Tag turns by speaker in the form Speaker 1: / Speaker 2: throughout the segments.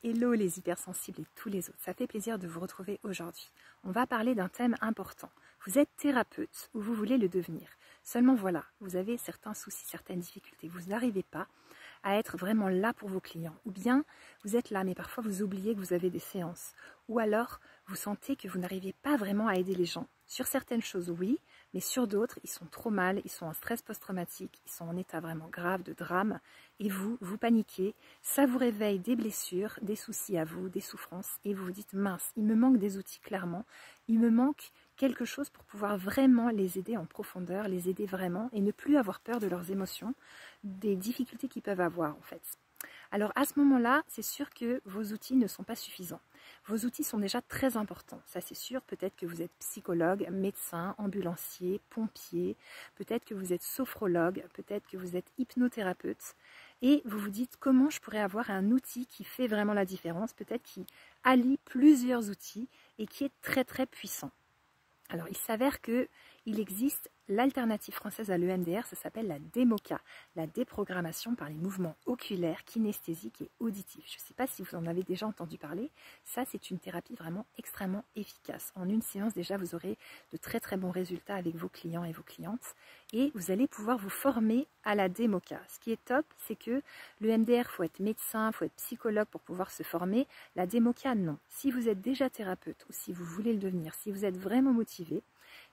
Speaker 1: Hello les hypersensibles et tous les autres, ça fait plaisir de vous retrouver aujourd'hui. On va parler d'un thème important. Vous êtes thérapeute ou vous voulez le devenir. Seulement voilà, vous avez certains soucis, certaines difficultés. Vous n'arrivez pas à être vraiment là pour vos clients. Ou bien vous êtes là mais parfois vous oubliez que vous avez des séances. Ou alors vous sentez que vous n'arrivez pas vraiment à aider les gens. Sur certaines choses, oui, mais sur d'autres, ils sont trop mal, ils sont en stress post-traumatique, ils sont en état vraiment grave de drame. Et vous paniquez, ça vous réveille des blessures, des soucis à vous, des souffrances. Et vous vous dites, mince, il me manque des outils clairement, il me manque quelque chose pour pouvoir vraiment les aider en profondeur, les aider vraiment et ne plus avoir peur de leurs émotions, des difficultés qu'ils peuvent avoir en fait. Alors à ce moment-là, c'est sûr que vos outils ne sont pas suffisants. Vos outils sont déjà très importants, ça c'est sûr. Peut-être que vous êtes psychologue, médecin, ambulancier, pompier, peut-être que vous êtes sophrologue, peut-être que vous êtes hypnothérapeute. Et vous vous dites comment je pourrais avoir un outil qui fait vraiment la différence, peut-être qui allie plusieurs outils et qui est très très puissant. Alors il s'avère qu'il existe l'alternative française à l'EMDR, ça s'appelle la DEMOCA, la déprogrammation par les mouvements oculaires, kinesthésiques et auditifs. Je ne sais pas si vous en avez déjà entendu parler, ça c'est une thérapie vraiment extrêmement efficace. En une séance déjà vous aurez de très très bons résultats avec vos clients et vos clientes et vous allez pouvoir vous former à la DEMOCA. Ce qui est top, c'est que l'EMDR, il faut être médecin, il faut être psychologue pour pouvoir se former. La DEMOCA, non. Si vous êtes déjà thérapeute ou si vous voulez le devenir, si vous êtes vraiment motivé,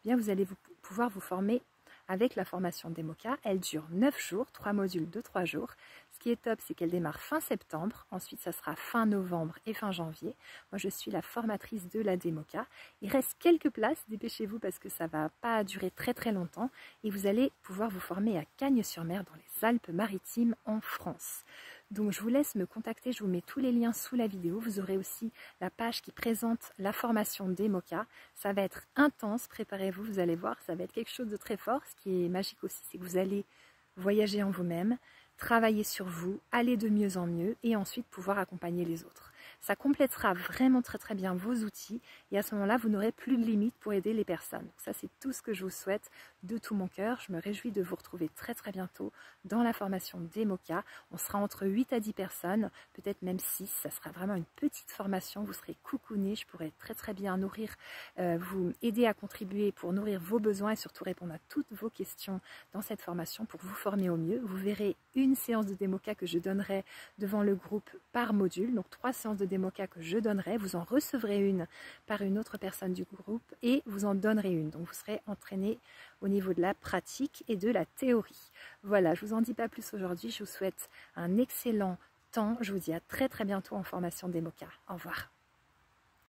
Speaker 1: eh bien vous allez pouvoir vous former avec la formation DEMOCA. Elle dure 9 jours, 3 modules de 3 jours. Ce qui est top, c'est qu'elle démarre fin septembre. Ensuite, ça sera fin novembre et fin janvier. Moi, je suis la formatrice de la DEMOCA. Il reste quelques places, dépêchez-vous parce que ça ne va pas durer très très longtemps. Et vous allez pouvoir vous former à Cagnes-sur-Mer dans les Alpes-Maritimes en France. Donc je vous laisse me contacter, je vous mets tous les liens sous la vidéo. Vous aurez aussi la page qui présente la formation DEMOCA. Ça va être intense, préparez-vous, vous allez voir, ça va être quelque chose de très fort. Ce qui est magique aussi, c'est que vous allez voyager en vous-même, travailler sur vous, aller de mieux en mieux et ensuite pouvoir accompagner les autres. Ça complétera vraiment très très bien vos outils et à ce moment-là, vous n'aurez plus de limites pour aider les personnes. Donc ça, c'est tout ce que je vous souhaite de tout mon cœur. Je me réjouis de vous retrouver très très bientôt dans la formation DEMOCA. On sera entre 8 à 10 personnes, peut-être même 6. Ça sera vraiment une petite formation. Vous serez coucounés. Je pourrai très très bien nourrir, vous aider à contribuer pour nourrir vos besoins et surtout répondre à toutes vos questions dans cette formation pour vous former au mieux. Vous verrez une séance de DEMOCA que je donnerai devant le groupe par module. Donc 3 séances de DEMOCA que je donnerai. Vous en recevrez une par une autre personne du groupe et vous en donnerez une. Donc vous serez entraîné au niveau de la pratique et de la théorie. Voilà, je vous en dis pas plus aujourd'hui. Je vous souhaite un excellent temps. Je vous dis à très très bientôt en formation DEMOCA. Au revoir.